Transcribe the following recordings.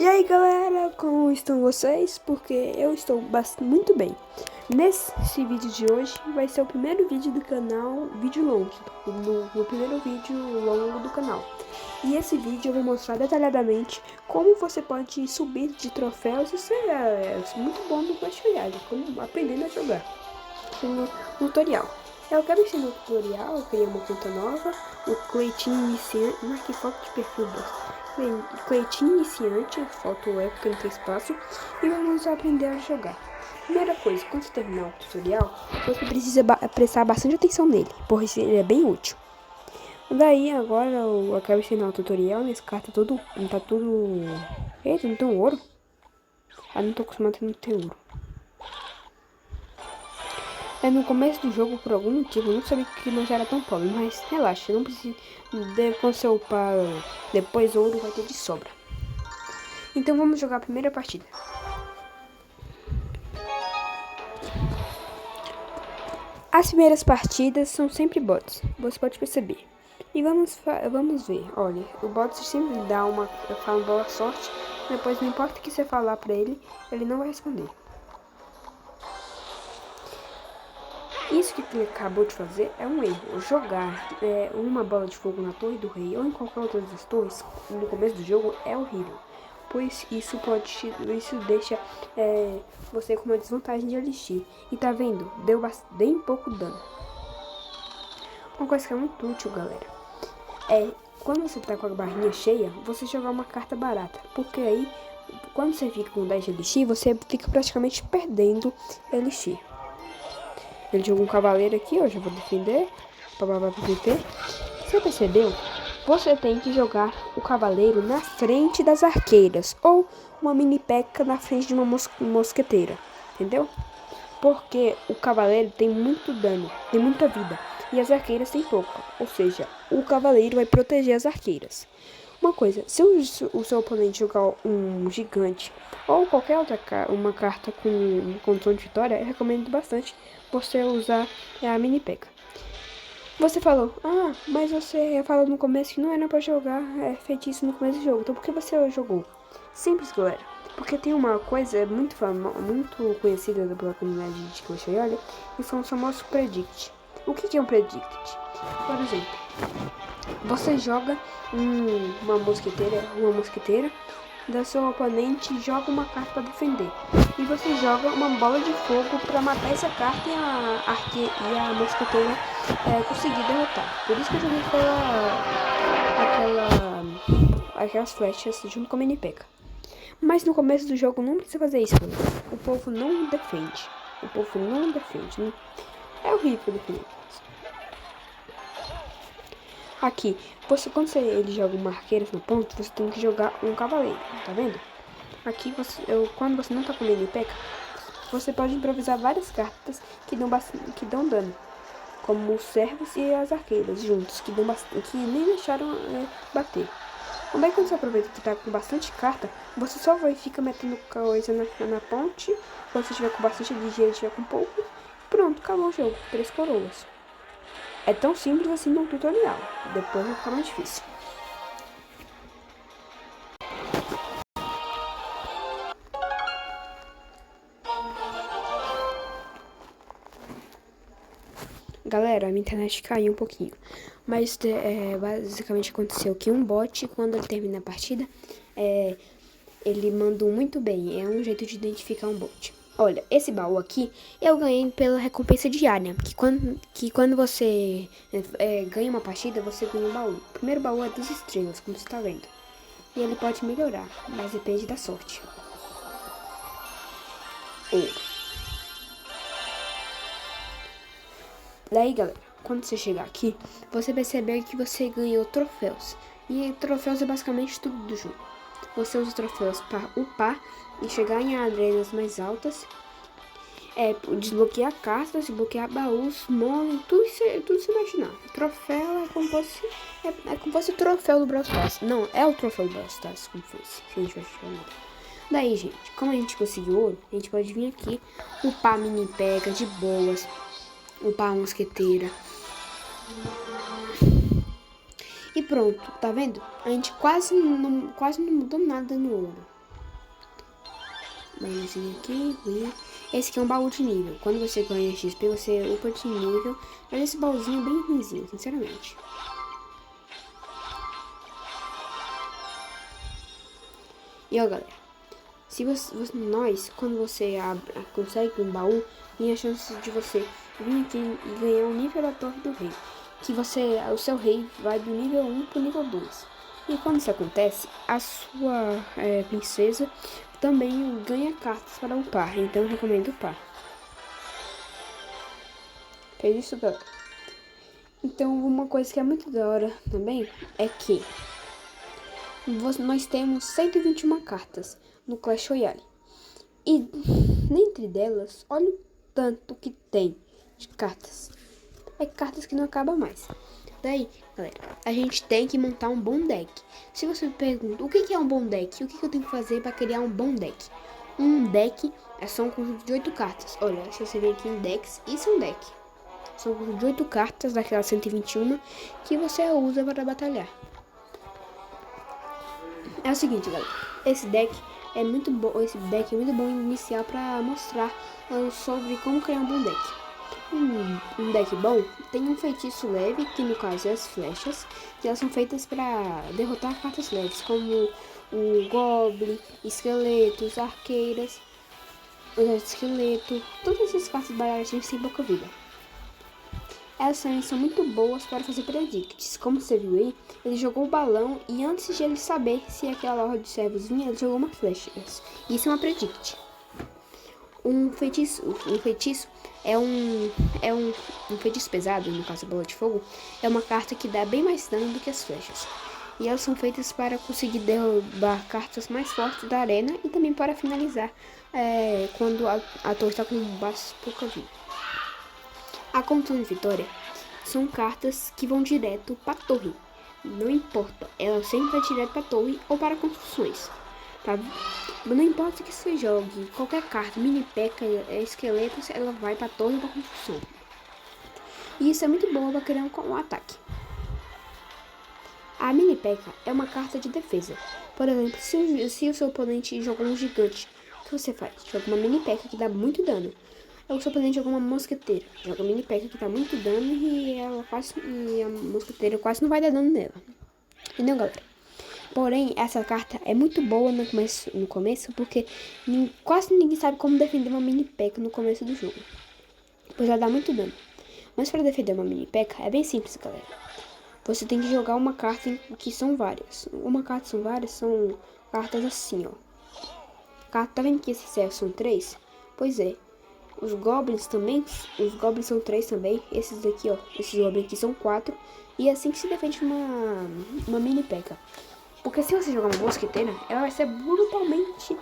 E aí galera, como estão vocês? Porque eu estou muito bem. Nesse vídeo de hoje vai ser o primeiro vídeo do canal, vídeo longo, no primeiro vídeo longo do canal. E esse vídeo eu vou mostrar detalhadamente como você pode subir de troféus. Isso é muito bom no Clash Royale, como aprendendo a jogar. No tutorial. Eu quero ensinar no tutorial, eu criei uma conta nova, o Cleitinho Iniciante, que foto de perfil Cleitinho Iniciante, foto época não tem espaço, e vamos aprender a jogar. Primeira coisa, quando você terminar o tutorial, você precisa prestar bastante atenção nele, pois ele é bem útil. Daí agora eu quero ensinar o tutorial, nesse cara tá tudo. Eita, não tem ouro? Ah, não tô acostumado a não ter ouro. No começo do jogo, por algum motivo, eu não sabia que não era tão pobre, mas relaxa, não precisa. Quando você upar depois, ouro vai ter de sobra. Então vamos jogar a primeira partida. As primeiras partidas são sempre bots, você pode perceber. E vamos ver, olha, o bot sempre dá fala boa sorte, depois não importa o que você falar pra ele, ele não vai responder. Isso que ele acabou de fazer é um erro. Jogar uma bola de fogo na torre do rei ou em qualquer outra das torres no começo do jogo é horrível, pois isso deixa você com uma desvantagem de elixir. E tá vendo? Deu bem pouco dano. Uma coisa que é muito útil, galera, quando você tá com a barrinha cheia, você jogar uma carta barata, porque aí quando você fica com 10 de elixir, você fica praticamente perdendo elixir. Ele jogou um cavaleiro aqui, eu já vou defender. Você percebeu? Você tem que jogar o cavaleiro na frente das arqueiras. Ou uma mini P.E.K.K.A na frente de uma mosqueteira. Entendeu? Porque o cavaleiro tem muito dano, tem muita vida. E as arqueiras têm pouca. Ou seja, o cavaleiro vai proteger as arqueiras. Uma coisa, se o seu oponente jogar um gigante ou qualquer outra uma carta com condição de vitória, eu recomendo bastante você usar a mini P.E.K.K.A. Você falou, mas você falou no começo que não era pra jogar feitiço no começo do jogo, então por que você jogou? Simples, galera, porque tem uma coisa muito conhecida pela comunidade de Clash Royale, que são os famosos Predict. O que é um Predict? Por exemplo, você joga uma mosqueteira, da seu oponente joga uma carta para defender. E você joga uma bola de fogo para matar essa carta e a mosqueteira conseguir derrotar. Por isso que eu joguei aquelas flechas junto com a mini P.E.K.K.A. Mas no começo do jogo não precisa fazer isso, galera. O povo não defende. Não. É horrível defender. Aqui, quando ele joga uma arqueira na ponta, você tem que jogar um cavaleiro, tá vendo? Aqui, quando você não tá com mini P.E.K.K.A, você pode improvisar várias cartas que dão dano, como os servos e as arqueiras juntos, que nem deixaram bater. Também quando você aproveita que tá com bastante carta, você só fica metendo coisa na ponte, quando você tiver com bastante ligeiro e tiver com pouco, pronto, acabou o jogo, 3 coroas. É tão simples assim no tutorial, depois vai ficar mais difícil. Galera, a minha internet caiu um pouquinho, mas basicamente aconteceu que um bot, quando ele termina a partida, ele mandou muito bem, é um jeito de identificar um bot. Olha, esse baú aqui eu ganhei pela recompensa diária, que quando você ganha uma partida, você ganha um baú. O primeiro baú é 2 estrelas, como você está vendo. E ele pode melhorar, mas depende da sorte. Ouro. Daí, galera, quando você chegar aqui, você perceber que você ganhou troféus. E troféus é basicamente tudo do jogo. Você usa troféus para upar e chegar em arenas mais altas, desbloquear cartas, desbloquear baús, molas, tudo se imaginar. Troféu é como fosse o troféu do Brawl Stars. Não, é o troféu do Brawl Stars, como fosse, se a gente vai chamar. Daí, gente, como a gente conseguiu ouro, a gente pode vir aqui, upar mini P.E.K.K.A de boas, upar a mosqueteira. E pronto, tá vendo? A gente quase não mudou nada no ouro. baúzinho aqui, esse aqui é um baú de nível. Quando você ganha XP, você upa de nível. Mas esse baúzinho é bem ruimzinho, sinceramente. E ó, galera, se quando você consegue um baú, tem a chance de você vir aqui e ganhar o nível da Torre do Rei. Que o seu rei vai do nível 1 pro nível 2. E quando isso acontece, a sua princesa também ganha cartas para upar. Então eu recomendo upar. Fez isso, galera? Então uma coisa que é muito da hora também é que nós temos 121 cartas no Clash Royale. E dentre delas, olha o tanto que tem de cartas. É cartas que não acabam mais. Daí, galera, a gente tem que montar um bom deck. Se você me pergunta o que é um bom deck, o que eu tenho que fazer para criar um bom deck? Um deck é só um conjunto de 8 cartas. Olha, se você ver aqui em decks, isso é um deck. São um conjunto de 8 cartas daquelas 121 que você usa para batalhar. É o seguinte, galera, esse deck é muito bom inicial para mostrar sobre como criar um bom deck. Um deck bom tem um feitiço leve, que no caso é as flechas, que elas são feitas para derrotar cartas leves, como o Goblin, esqueletos, arqueiras, esqueleto, todas essas cartas baratinhas sem pouca vida. Elas também são muito boas para fazer predicts. Como você viu aí, ele jogou o balão e antes de ele saber se aquela horda de servos vinha, ele jogou uma flecha. Isso é uma predict. Um feitiço é um feitiço pesado, no caso a bola de fogo, é uma carta que dá bem mais dano do que as flechas. E elas são feitas para conseguir derrubar cartas mais fortes da arena e também para finalizar quando a torre está com pouca vida. A condição de vitória são cartas que vão direto para a torre. Não importa, ela sempre vai direto para a torre ou para construções. Tá? Não importa que você jogue qualquer carta, mini peca, esqueletos, ela vai para a torre ou para construção. E isso é muito bom para criar um ataque. A mini peca é uma carta de defesa. Por exemplo, se o seu oponente jogou um gigante, o que você faz? Joga uma mini peca que dá muito dano. O seu oponente joga uma mosqueteira, joga mini peca que dá muito dano e a mosqueteira quase não vai dar dano nela. Entendeu, galera? Porém, essa carta é muito boa no começo porque quase ninguém sabe como defender uma mini peca no começo do jogo, pois ela dá muito dano. Mas para defender uma mini peca é bem simples, galera. Você tem que jogar uma carta que são várias. São cartas assim, ó. Tá vendo que esses servos são 3? Pois é. Os goblins são 3 também. Esses daqui, ó, esses goblins aqui são 4. E é assim que se defende uma mini peca. Porque se você jogar uma mosqueteira, ela vai ser brutalmente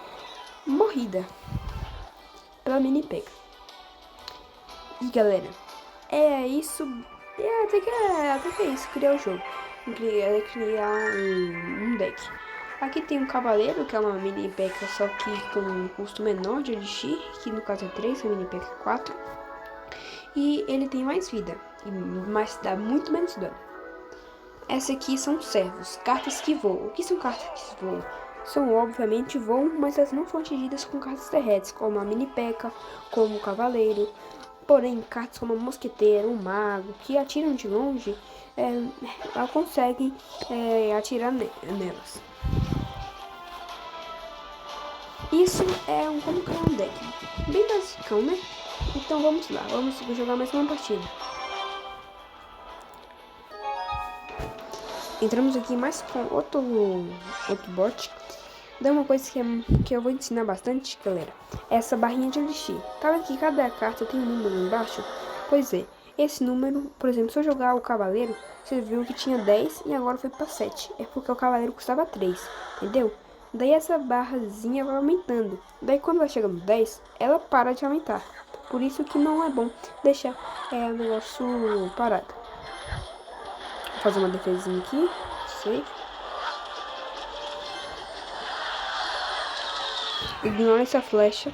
morrida pela mini peca. E galera, é isso. Até que é isso, criar o jogo. Criar um deck. Aqui tem um cavaleiro, que é uma mini peca, só que com um custo menor de elixir, que no caso é 3, a mini peca é 4. E ele tem mais vida, mas dá muito menos dano. Essa aqui são servos, cartas que voam. O que são cartas que voam? São obviamente voam, mas elas não são atingidas com cartas terrestres, como a mini peca, como o cavaleiro. Porém, cartas como a mosqueteira, o mago, que atiram de longe, elas conseguem atirar nelas. Isso é como criar um deck. Bem basicão, né? Então vamos lá, vamos jogar mais uma partida. Entramos aqui mais com outro bot. Daí uma coisa que eu vou ensinar bastante, galera, é essa barrinha de elixir. Tá vendo que cada carta tem um número embaixo? Pois é, esse número, por exemplo, se eu jogar o cavaleiro, você viu que tinha 10 e agora foi para 7. É porque o cavaleiro custava 3, entendeu? Daí essa barrazinha vai aumentando. Daí quando vai chegando no 10, ela para de aumentar. Por isso que não é bom deixar o negócio parado. Vou fazer uma defesinha aqui. Safe. Ignora essa flecha.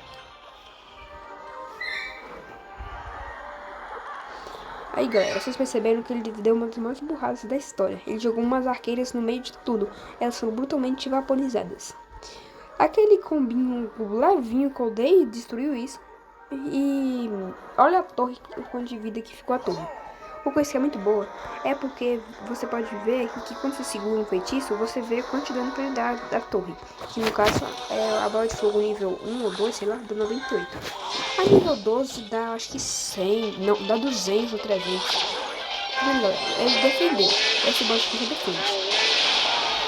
Aí galera, vocês perceberam que ele deu uma das mais burradas da história. Ele jogou umas arqueiras no meio de tudo. Elas foram brutalmente vaporizadas. Aquele combinho levinho que eu dei destruiu isso. E olha a torre, o quanto de vida que ficou a torre. Uma coisa que é muito boa é porque você pode ver que quando você segura um feitiço, você vê quanto de dano pra ele dar da torre. Que no caso é a bola de fogo nível 1 ou 2, sei lá, dá 98. A nível 12 dá acho que 100, não, dá 200 ou 300. Ele defendeu. Esse bola de fogo defende.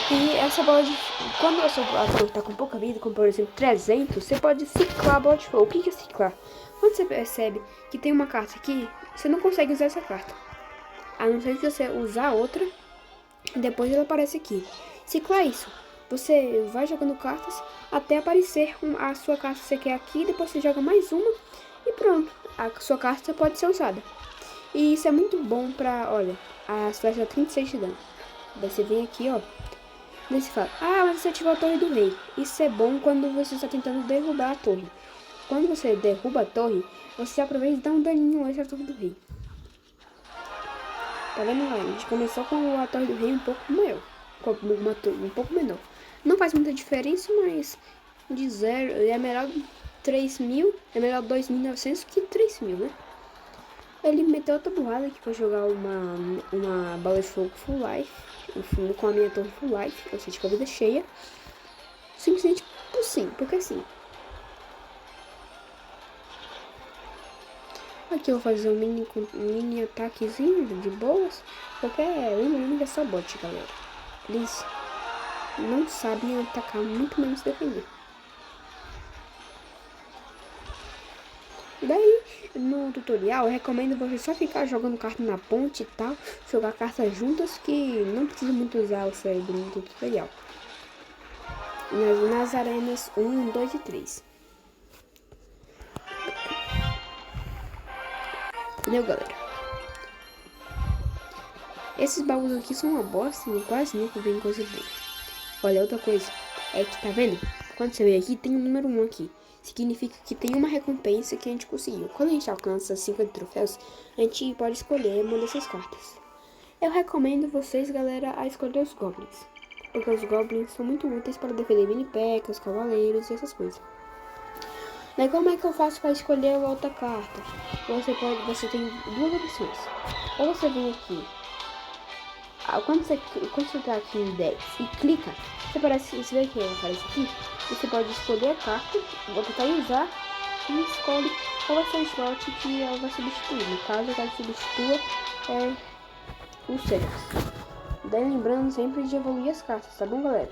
E essa bola de... Quando a sua torre tá com pouca vida, como por exemplo 300, você pode ciclar a bola de fogo. O que é ciclar? Quando você percebe que tem uma carta aqui, você não consegue usar essa carta. A não ser que você usar outra, e depois ela aparece aqui. Ciclar isso. Você vai jogando cartas até aparecer a sua carta que você quer aqui, depois você joga mais uma e pronto. A sua carta pode ser usada. E isso é muito bom pra, olha, a flecha dá 36 de dano. Daí você vem aqui, ó. Daí você fala, mas você ativou a torre do rei. Isso é bom quando você está tentando derrubar a torre. Quando você derruba a torre, você aproveita e dá um daninho extra à torre do rei. Tá vendo lá? A gente começou com a torre do rei um pouco maior. Com uma torre um pouco menor. Não faz muita diferença, mas de zero é melhor 3.000, é melhor 2.900 que 3.000, né? Ele meteu outra burrada que foi jogar uma bala de fogo full life. Com a minha torre full life, ou seja, com a vida cheia. Simplesmente por sim, porque sim. Aqui eu vou fazer um mini ataquezinho de boas. Lembrando que é só bot, galera. Eles não sabem atacar, muito menos defender. Daí, no tutorial, eu recomendo você só ficar jogando carta na ponte e tal. Jogar cartas juntas, que não precisa muito usar o cérebro no tutorial. Nas arenas 1, 2 e 3. Entendeu, galera? Esses baús aqui são uma bosta e quase nunca vem coisa boa. Olha, outra coisa é que, tá vendo? Quando você vem aqui, tem um número 1 aqui. Significa que tem uma recompensa que a gente conseguiu. Quando a gente alcança 50 troféus, a gente pode escolher uma dessas cartas. Eu recomendo vocês, galera, a escolher os Goblins. Porque os Goblins são muito úteis para defender mini-pecas, cavaleiros e essas coisas. Daí como é que eu faço para escolher a outra carta? Você tem duas opções. Ou você vem aqui. Quando você tá aqui em 10 e clica, você vê que aparece aqui. Você pode escolher a carta, botar em usar e escolhe qual vai ser o slot que ela vai substituir. No caso, ela substitua o Cerex. Daí lembrando sempre de evoluir as cartas, tá bom, galera?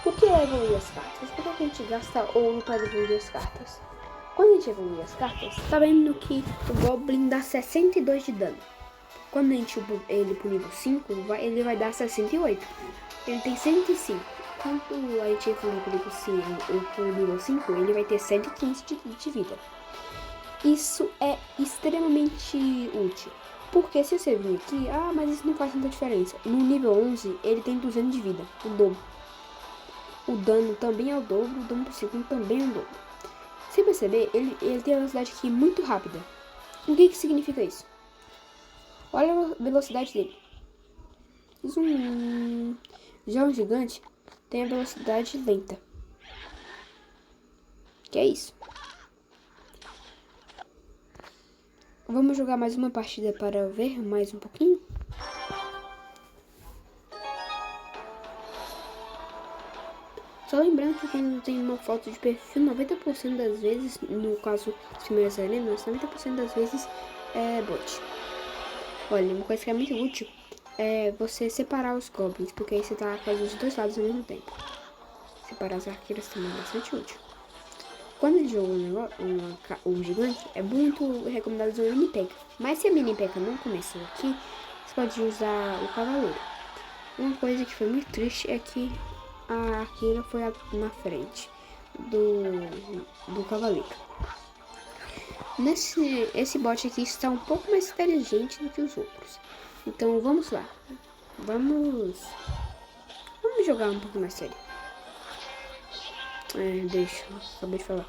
O que é evoluir as cartas? Por que a gente gasta ouro para evoluir as cartas? Quando a gente evolui as cartas, tá vendo que o Goblin dá 62 de dano. Quando a gente ele pro nível 5, ele vai dar 68. Ele tem 105. Quando a gente evolui pro nível 5, ele vai ter 115 de vida. Isso é extremamente útil. Porque se você vir aqui, mas isso não faz tanta diferença. No nível 11, ele tem 200 de vida, o dobro. O dano também é o dobro, o dano por segundo também é o dobro. Se perceber, ele tem a velocidade aqui muito rápida. O que significa isso? Olha a velocidade dele. Já um gigante tem a velocidade lenta. Que é isso? Vamos jogar mais uma partida para ver mais um pouquinho? Só lembrando que quando tem uma foto de perfil, 90% das vezes, no caso das primeiras arenas, 90% das vezes é bot. Olha, uma coisa que é muito útil é você separar os goblins, porque aí você tá fazendo os dois lados ao mesmo tempo. Separar as arqueiras também é bastante útil. Quando ele joga um gigante, é muito recomendado usar uma mini-peca. Mas se a mini-peca não começou aqui, você pode usar o cavaleiro. Uma coisa que foi muito triste é que a arqueira foi na frente do cavaleiro. Esse bot aqui está um pouco mais inteligente do que os outros. Então vamos lá. Vamos jogar um pouco mais sério. Acabei de falar.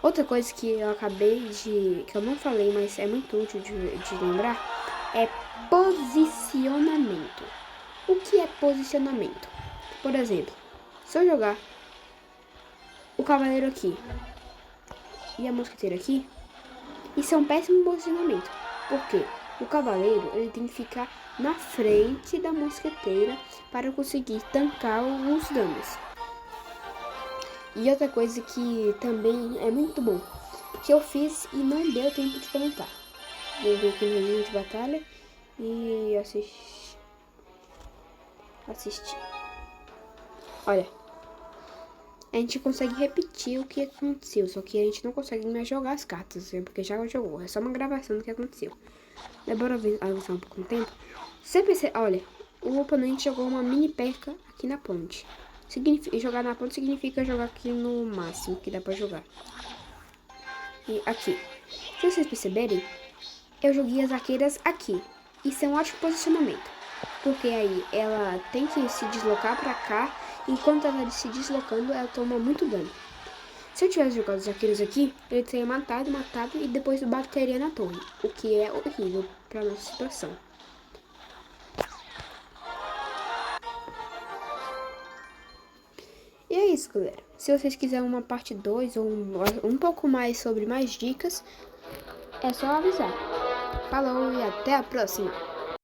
Outra coisa que eu não falei, mas é muito útil de lembrar, é Posicionamento. O que é posicionamento? Por exemplo, se eu jogar o cavaleiro aqui e a mosqueteira aqui, isso é um péssimo posicionamento. Por quê? O cavaleiro ele tem que ficar na frente da mosqueteira para conseguir tancar os danos. E outra coisa que também é muito bom, que eu fiz e não deu tempo de comentar. Vou ver aqui no resumo de batalha e assistir. Olha, a gente consegue repetir o que aconteceu, só que a gente não consegue mais jogar as cartas, porque já jogou. É só uma gravação do que aconteceu. Bora avançar um pouco no tempo. Você percebe, olha, o oponente jogou uma mini perca aqui na ponte. Jogar na ponte significa jogar aqui no máximo que dá pra jogar. E aqui. Se vocês perceberem, eu joguei as arqueiras aqui. Isso é um ótimo posicionamento. Porque aí ela tem que se deslocar pra cá. Enquanto ela se deslocando, ela toma muito dano. Se eu tivesse jogado os arqueiros aqui, ele teria matado e depois bateria na torre. O que é horrível pra nossa situação. E é isso, galera. Se vocês quiserem uma parte 2 ou um pouco mais sobre mais dicas, é só avisar. Falou e até a próxima!